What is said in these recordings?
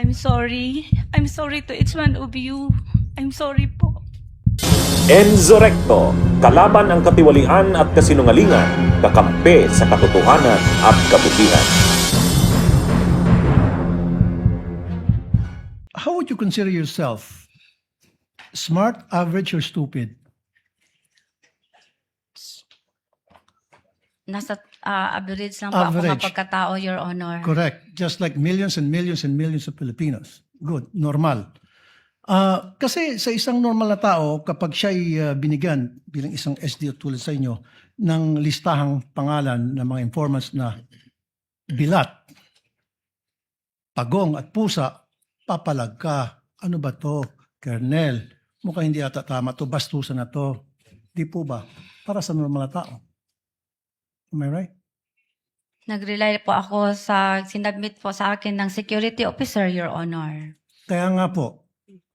I'm sorry. I'm sorry to each one of you. I'm sorry po. Enzo Recto, kalaban ang katiwalian at kasinungalingan, kakampi sa katotohanan at kabutihan. How would you consider yourself? Smart, average, or stupid? Nasa average lang po ako Average. pagkatao, Your Honor. Correct. Just like millions and millions and millions of Filipinos. Good. Normal. Kasi sa isang normal na tao, kapag siya'y binigyan bilang isang SDO tulad sa inyo ng listahang pangalan ng mga informants na bilat, pagong at pusa, papalag ka. Ano ba to? Kernel, mukhang hindi ata tama to. Bastusan na to. Di po ba? Para sa normal na tao. Am I right? Nag-rely po ako sa sinabmit po sa akin ng security officer, Your Honor. Kaya nga po,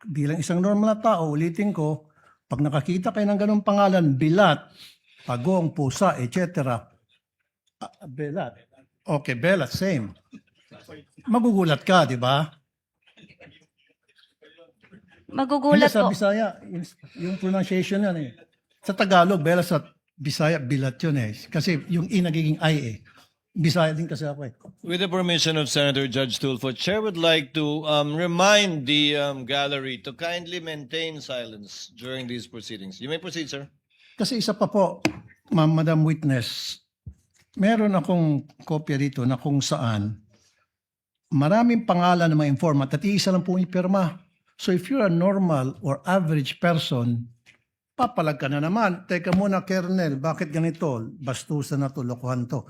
bilang isang normal na tao, ulitin ko, pag nakakita kayo ng ganong pangalan, bilat, pagong, pusa, etc. Belat. Okay, belat, same. Magugulat ka, di ba? Magugulat Hindi, sa po. Bisaya, yung pronunciation yan eh. Sa Tagalog, belat, sa Bisaya, bilat yun eh. Kasi yung I nagiging I eh. Bisaya din kasi ako eh. With the permission of Senator Judge Tulfo, Chair would like to remind the gallery to kindly maintain silence during these proceedings. You may proceed, sir. Kasi isa pa po, Madam Witness, meron akong kopya dito na kung saan maraming pangalan ng mga informant at iisa lang po yung pirma. So if you're a normal or average person, papalag ka na naman. Teka muna, Kernel, bakit ganito? Bastusan na to, lokohan to.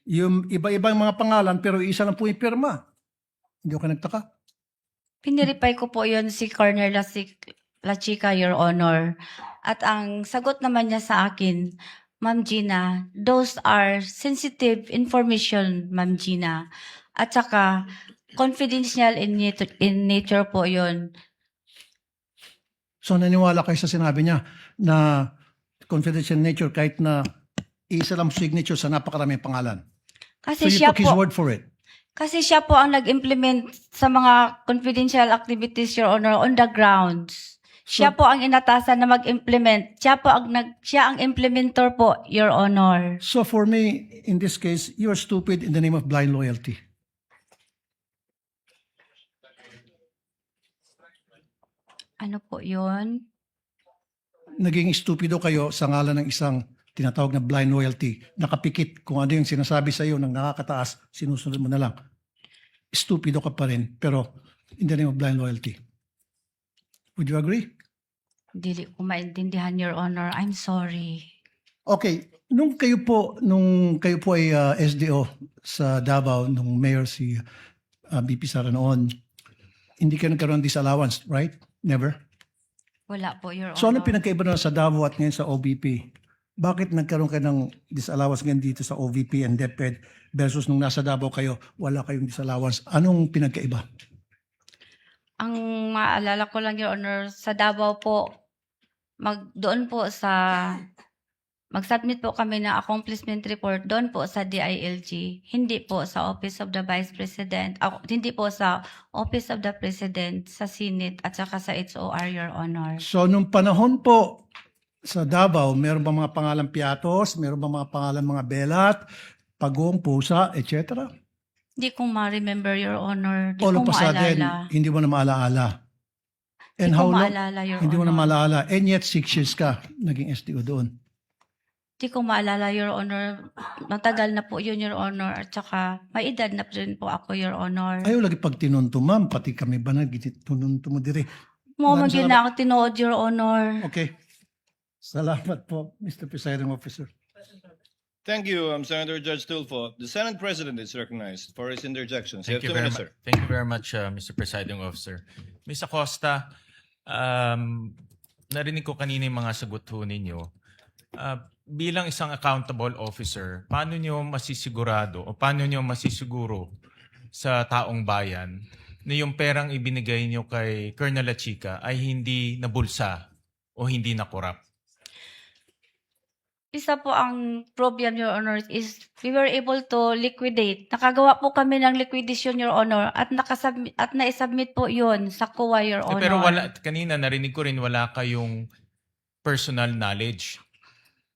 Yung iba-ibang mga pangalan pero isa lang po yung pirma. Hindi ko nagtaka. Piniripay ko po yon si Colonel La Chica, Your Honor. At ang sagot naman niya sa akin, Ma'am Gina, those are sensitive information, Ma'am Gina. At saka, confidential in nature po yon. So naniwala kayo sa sinabi niya na confidential nature kahit na isa lang signature sa napakaraming pangalan. So Kasi you siya took his po, word for it. kasi siya po ang nag-implement sa mga confidential activities, Your Honor, on the grounds. Siya po ang inatasan na mag-implement. Siya ang implementor po, Your Honor. So for me, in this case, you're stupid in the name of blind loyalty. Ano po yun? Naging stupido kayo sa ngalan ng isang tinatawag na blind loyalty. Nakapikit kung ano yung sinasabi sa iyo ng nakakataas, sinusunod mo na lang. Stupido ka pa rin, pero in the name of blind loyalty. Would you agree? Dili ko maintindihan, Your Honor. I'm sorry. Okay, nung kayo po ay SDO sa Davao, nung mayor si BP Sara noon, hindi kayo nagkaroon ng disallowance, right? Never? Wala po, Your Honor. So ano pinagkaiba na sa Davao at ngayon sa OVP? Bakit nagkaroon kayo ng disallowance ngayon dito sa OVP and DepEd versus nung nasa Davao kayo, wala kayong disallowance? Anong pinagkaiba? Ang maalala ko lang, Your Honor, sa Davao po, doon po sa mag-submit po kami ng accomplishment report doon po sa DILG, hindi po sa Office of the Vice President, hindi po sa Office of the President, sa Senate at saka sa HOR, Your Honor. So nung panahon po sa Davao, meron ba mga pangalan Piatos? Meron ba mga pangalan mga Belat, Pagong, Pusa, etc.? Hindi ko ma-remember, Your Honor. Hindi All ko of a sudden, maalala. hindi mo na maalaala. And Hindi how ko long? maalala, Your Hindi mo na Honor. maalaala. And yet 6 years ka naging SDO doon. Hindi ko maalala, Your Honor. Matagal na po yun, Your Honor. At saka, may edad na rin po ako, Your Honor. Ayaw lagi pag tinunto, ma'am. Pati kami ba na tinunto mo dire. Mo Maraming magin na ako tinuod, Your Honor. Okay. Salamat po, Mr. Presiding Officer. Thank you, Senator Judge Tulfo. The Senate President is recognized for his interjections. You have 2 minutes, sir. Thank you very much, Mr. Presiding Officer. Ms. Acosta, narinig ko kanina yung mga sagot ho ninyo. Bilang isang accountable officer, paano nyo masisigurado o paano nyo masisiguro sa taong bayan na yung perang ibinigay nyo kay Colonel La Chica ay hindi nabulsa o hindi nakorap? Isa po ang problem, Your Honor, is we were able to liquidate. Nakagawa po kami ng liquidation, Your Honor, at naisubmit po yun sa COA, Your Honor. Pero kanina narinig ko rin wala kayong personal knowledge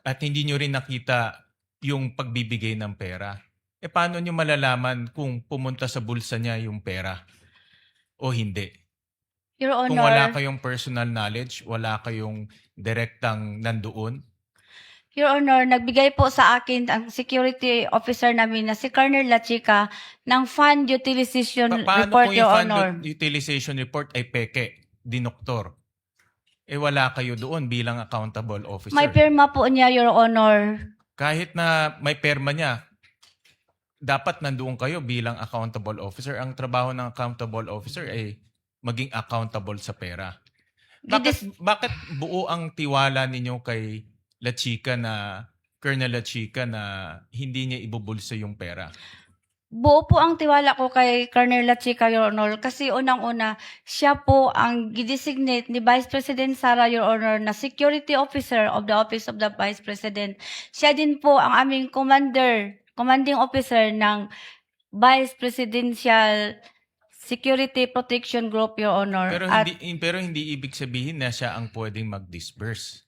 at hindi nyo rin nakita yung pagbibigay ng pera. Paano nyo malalaman kung pumunta sa bulsa niya yung pera o hindi? Your Honor, Kung wala kayong personal knowledge, wala kayong direktang nandoon, Your Honor, nagbigay po sa akin ang security officer namin na si Colonel Lachica ng fund utilization paano report, kung Your yung fund Honor. utilization report ay peke, dinoktor? Wala kayo doon bilang accountable officer. May pirma po niya, Your Honor. Kahit na may perma niya, dapat nandoon kayo bilang accountable officer. Ang trabaho ng accountable officer ay maging accountable sa pera. Bakit buo ang tiwala ninyo kay Lachica Colonel Lachica na hindi niya ibubulsa yung pera? Buo po ang tiwala ko kay Colonel Lachica, Your Honor, kasi unang-una, siya po ang gidesignate ni Vice President Sara, Your Honor, na Security Officer of the Office of the Vice President. Siya din po ang aming commanding officer ng Vice Presidential Security Protection Group, Your Honor. Pero hindi ibig sabihin na siya ang pwedeng mag-disperse.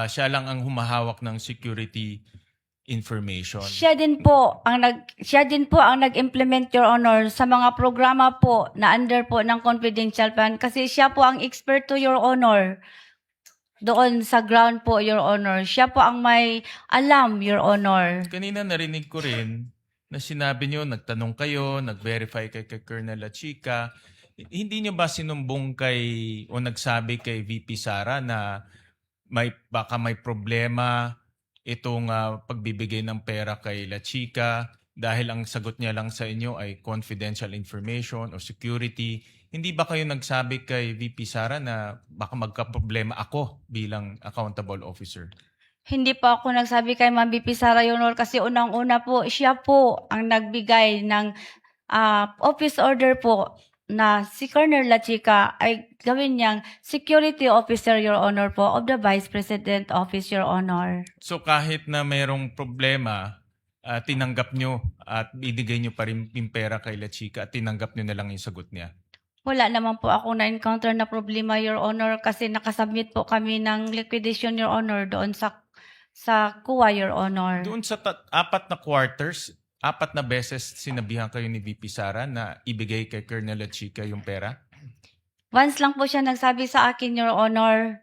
Siya lang ang humahawak ng security information. Siya din po ang nag-implement, Your Honor, sa mga programa po na under po ng confidential fund kasi siya po ang expert to, Your Honor. Doon sa ground po, Your Honor. Siya po ang may alam, Your Honor. Kanina narinig ko rin na sinabi nyo, nagtanong kayo, nag-verify kay Colonel Lachica. Hindi nyo ba sinumbong o nagsabi kay VP Sara na baka may problema itong pagbibigay ng pera kay Lachica dahil ang sagot niya lang sa inyo ay confidential information o security? Hindi ba kayo nagsabi kay VP Sara na baka magka-problema ako bilang accountable officer? Hindi po ako nagsabi kay Ma'am VP Sara, Your Honor, kasi unang-una po, siya po ang nagbigay ng office order po na si Colonel Lachica ay gawin niyang security officer, Your Honor, po of the Vice President Office, Your Honor. So kahit na mayroong problema, tinanggap nyo at binigay nyo pa rin yung pera kay Lachica at tinanggap nyo na lang yung sagot niya? Wala naman po ako na-encounter na problema, Your Honor, kasi nakasubmit po kami ng liquidation, Your Honor, doon sa COA, Your Honor. Doon sa 4 na quarters, 4 na beses sinabihan kayo ni VP Sara na ibigay kay Colonel Lachica yung pera? Once lang po siya nagsabi sa akin, Your Honor.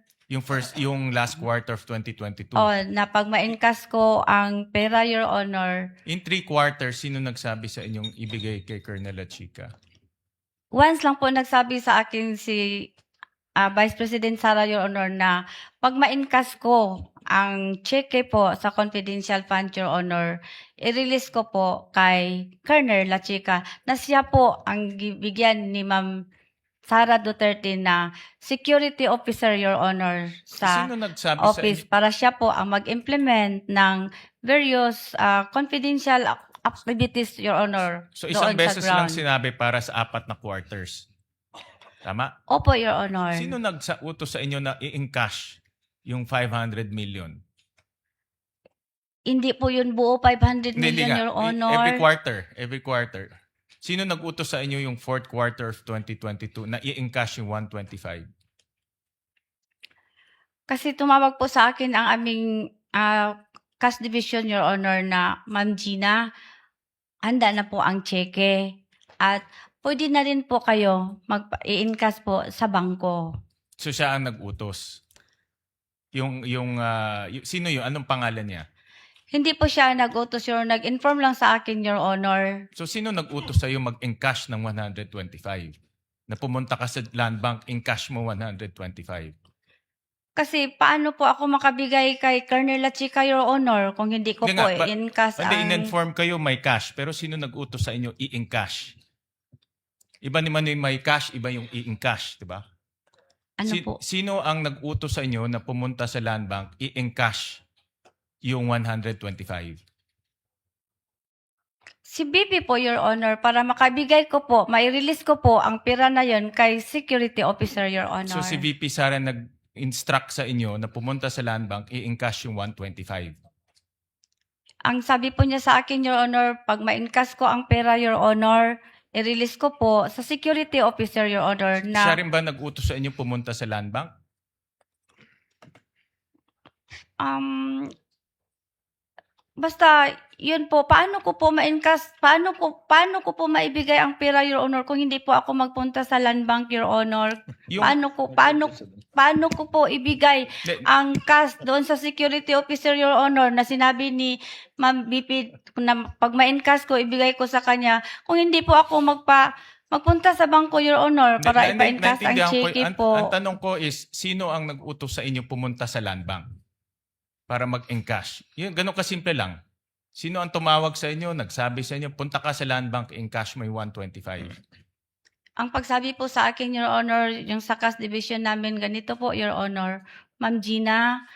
Yung last quarter of 2022. Na pag ma-encash ko ang pera, Your Honor. In 3 quarters, sino nagsabi sa inyong ibigay kay Colonel Lachica? Once lang po nagsabi sa akin si Vice President Sara, Your Honor, na pag ma-encash ko ang cheque po sa confidential fund, Your Honor, i-release ko po kay Colonel Lachica na siya po ang bigyan ni Ma'am Sara Duterte na security officer, Your Honor, sa Sino nagsabi office sa inyo? para siya po ang mag-implement ng various confidential activities, Your Honor. So isang doon sa beses lang ground. sinabi para sa 4 na quarters. Tama? Opo, Your Honor. Sino nag-utos sa inyo na i-encash yung 500 million? Hindi po yun buo 500 million, nga. Your Honor. Every quarter. Sino nag-utos sa inyo yung 4th quarter of 2022 na i-encash yung 125? Kasi tumawag po sa akin ang aming cash division, Your Honor, na Ma'am Gina, handa na po ang cheque. At pwede na rin po kayo mag-i-encash po sa bangko. So siya ang nag-utos. Sino yun? Anong pangalan niya? Hindi po siya nag-utos, Your Honor. Nag-inform lang sa akin, Your Honor. So sino nag-utos sa'yo mag-encash ng 125? Na pumunta ka sa land bank, encash mo 125. Kasi paano po ako makabigay kay Colonel Lachica, Your Honor, kung hindi ko Hindi po nga, i-encash Hindi, ang... in-inform kayo may cash, pero sino nag-utos sa inyo i-encash? Iba naman yung may cash, iba yung i-encash, di ba? Ano po? Sino ang nag-utos sa inyo na pumunta sa land bank, i-encash yung 125? Si BP po, Your Honor, para makabigay ko po, mai-release ko po ang pera na yon kay security officer, Your Honor. So si VP Sara nag-instruct sa inyo na pumunta sa land bank, i-encash yung 125? Ang sabi po niya sa akin, Your Honor, pag ma-encash ko ang pera, Your Honor, i-release ko po sa security officer, Your Honor, na Siya rin ba nag-utos sa inyo pumunta sa land bank? basta yun po, paano ko po ma-encash, paano ko po maibigay ang pera, Your Honor, kung hindi po ako magpunta sa land bank, Your Honor? Yung, Paano ko po ibigay Di- ang cash doon sa security officer, Your Honor, na sinabi ni Ma'am BP na pag ma-encash ko, ibigay ko sa kanya, kung hindi po ako magpunta sa bangko, Your Honor, para ipa-encash ang naintindihan ko, cheque ang po. tanong ko is, sino ang nag-utos sa inyo pumunta sa land bank para mag-encash? Yun, ganun kasimple lang. Sino ang tumawag sa inyo, nagsabi sa inyo, punta ka sa land bank, encash mo yung 125? Ang pagsabi po sa akin, Your Honor, yung sa cash division namin, ganito po, Your Honor, Ma'am Gina,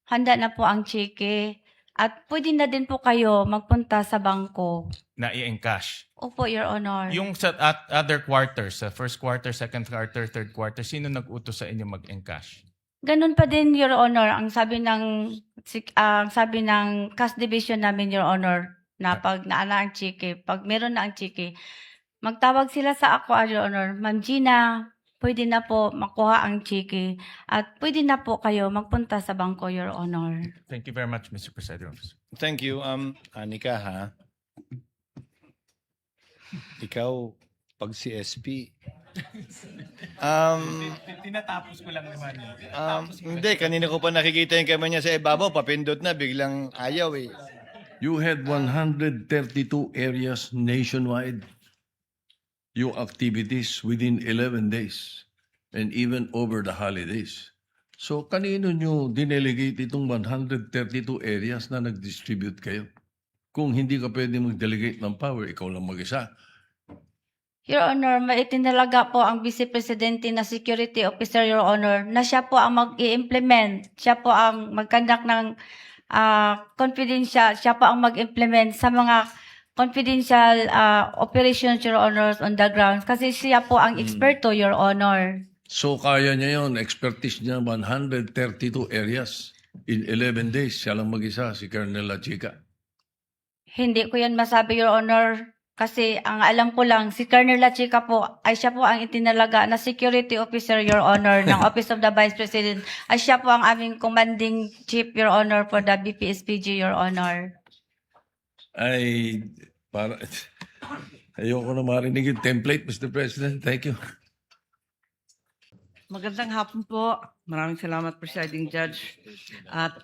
handa na po ang cheque. At pwede na din po kayo magpunta sa bangko. Na i-encash. Opo, Your Honor. Yung sa other quarters, sa first quarter, second quarter, third quarter, sino nag-utos sa inyo mag-encash? Ganun pa din, Your Honor, ang sabi ng cash division namin, Your Honor, na pag naala ang cheque, pag meron na ang cheque, magtawag sila sa ako, Your Honor, Ma'am Gina, pwede na po makuha ang cheque at pwede na po kayo magpunta sa bangko, Your Honor. Thank you very much, Mr. Presiding Officer. Thank you. Anika, ha? Ikaw, pag si SP, Tinatapos ko lang naman. hindi, kanina ko pa nakikita yung kamay niya sa ibabaw, papindot na, biglang ayaw eh. You had 132 areas nationwide. Yung activities within 11 days and even over the holidays. So, kanino nyo dinelegate itong 132 areas na nag-distribute kayo? Kung hindi ka pwede mag-delegate ng power, ikaw lang mag-isa. Your Honor, maitinalaga po ang Vice Presidente na Security Officer, Your Honor, na siya po ang mag-i-implement, siya po ang mag-conduct ng confidential, siya po ang mag-implement sa mga confidential operations, Your Honor, on the ground. Kasi siya po ang eksperto, Your Honor. So, kaya niya yon, expertise niya, 132 areas in 11 days. Siya lang mag-isa, si Colonel La Chica. Hindi ko yan masabi, Your Honor. Kasi ang alam ko lang, si Colonel La Chica po, ay siya po ang itinalaga na security officer, Your Honor, ng Office of the Vice President. Ay siya po ang aming commanding chief, Your Honor, for the BPSPG, Your Honor. Ay, ayoko na marinig yung template, Mr. President. Thank you. Magandang hapon po. Maraming salamat, Presiding Judge. At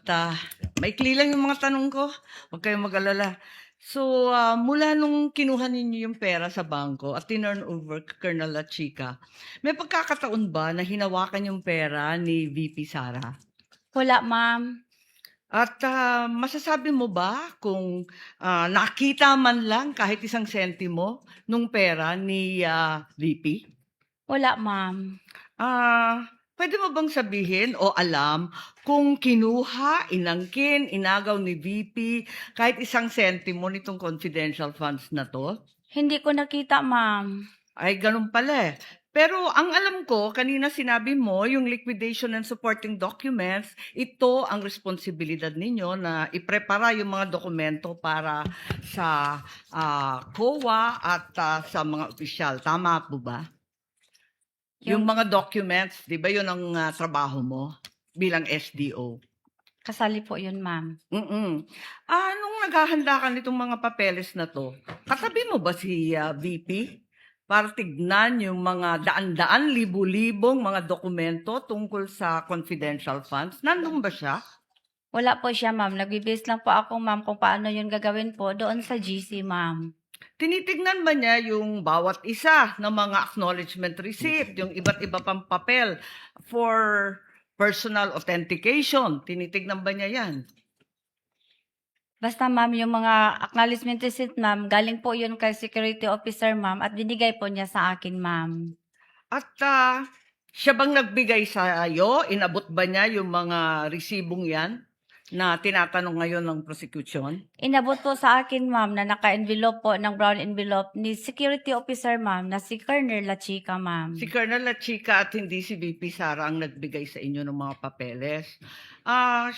maikli lang yung mga tanong ko. Huwag kayong mag-alala. So, mula nung kinuha ninyo yung pera sa bangko at tinurn over kay Colonel La Chica, may pagkakataon ba na hinawakan yung pera ni VP Sara? Wala, ma'am. At masasabi mo ba kung nakita man lang kahit isang sentimo nung pera ni VP? Wala, ma'am. Pwede mo bang sabihin o alam kung kinuha, inangkin, inagaw ni VP kahit isang sentimo nitong confidential funds na to? Hindi ko nakita, ma'am. Ay, ganun pala eh. Pero ang alam ko, kanina sinabi mo, yung liquidation and supporting documents, ito ang responsibilidad ninyo na iprepara yung mga dokumento para sa COA at sa mga opisyal. Tama po ba? Yung mga documents, di ba yun ang trabaho mo bilang SDO? Kasali po yun, ma'am. Nung naghahanda ka nitong mga papeles na to, katabi mo ba si VP? Para tignan yung mga daan-daan, libu-libong mga dokumento tungkol sa confidential funds. Nandun ba siya? Wala po siya, ma'am. Nagbibase lang po ako, ma'am, kung paano yun gagawin po doon sa GC, ma'am. Tinitignan ba niya yung bawat isa ng mga acknowledgement receipt, yung iba't iba pang papel for personal authentication? Tinitignan ba niya yan? Basta, ma'am, yung mga acknowledgement receipt, ma'am, galing po yun kay security officer, ma'am, at binigay po niya sa akin, ma'am. At siya bang nagbigay sa iyo? Inabot ba niya yung mga resibong yan? na tinatanong ngayon ng prosecution? Inabot po sa akin, ma'am, na naka-envelope po ng brown envelope ni security officer, ma'am, na si Colonel La Chica, ma'am. Si Colonel La Chica at hindi si VP Sara ang nagbigay sa inyo ng mga papeles.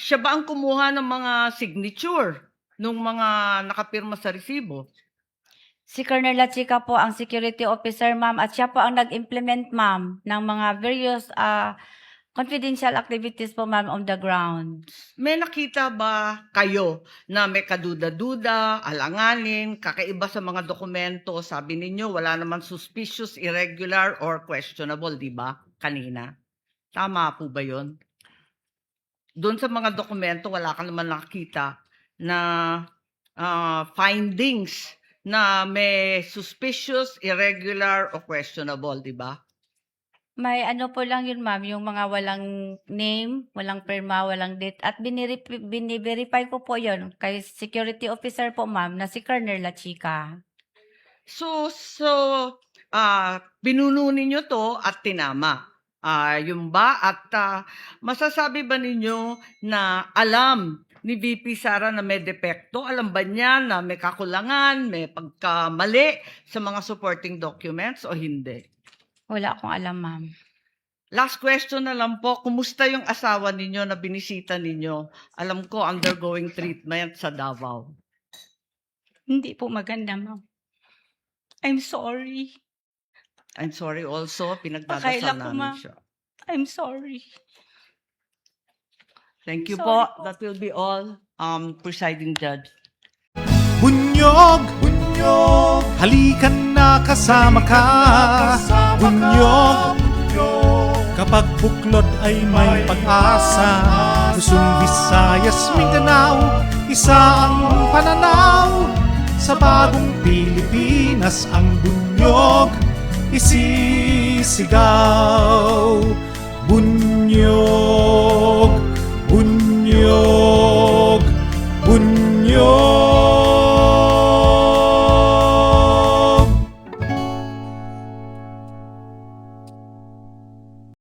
Siya ba ang kumuha ng mga signature ng mga nakapirma sa resibo? Si Colonel La Chica po ang security officer, ma'am, at siya po ang nag-implement, ma'am, ng mga various confidential activities po, ma'am, on the ground. May nakita ba kayo na may kaduda-duda, alanganin, kakaiba sa mga dokumento? Sabi ninyo, wala naman suspicious, irregular, or questionable, di ba? Kanina. Tama po ba yun? Doon sa mga dokumento, wala ka naman nakita na findings na may suspicious, irregular, or questionable, di ba? May ano po lang yun, ma'am, yung mga walang name, walang pirma, walang date. At biniverify ko po yun kay security officer po, ma'am, na si Colonel La Chica. So binuno ninyo to at tinama. Yung ba? At masasabi ba ninyo na alam ni VP Sara na may depekto? Alam ba niya na may kakulangan, may pagkamali sa mga supporting documents o hindi? Wala akong alam, ma'am. Last question na lang po, kumusta yung asawa ninyo na binisita ninyo? Alam ko, undergoing treatment sa Davao. Hindi po maganda, ma'am. I'm sorry. I'm sorry also, pinagdadasal Pakaila ko, namin ma'am. siya. I'm sorry. Thank you Sorry po. po. That will be all, presiding judge. Bunyog, bunyog, halikan na kasama ka. Bunyog, kapag buklod ay may pag-asa. Luzon, Visayas, Mindanao, isa ang pananaw. Sa bagong Pilipinas ang bunyog isisigaw. Bunyog.